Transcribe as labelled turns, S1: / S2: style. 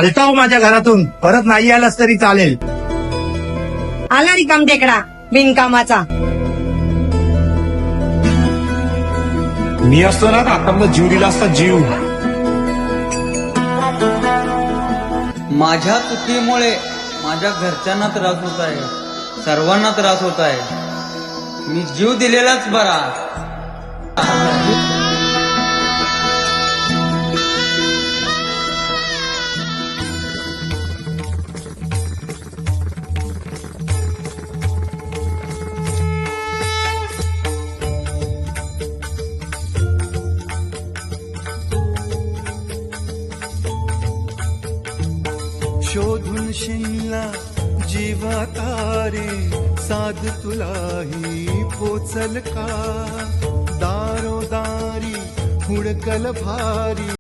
S1: चालता हो माझ्या घरातून, परत नाही आलास तरी चालेल.
S2: आला रिकाम टेकडा बिनकामाचा.
S3: मी असतो ना तर आता मला जीव दिला असता जीव.
S4: माझ्या चुकीमुळे माझ्या घरच्यांना त्रास होत आहे, सर्वांना त्रास होत आहे. मी जीव दिलेलाच बरा.
S5: शोधून शिनला जीवा तारे, साध तुलाही पोचल का. दारोदारी हुडकल भारी.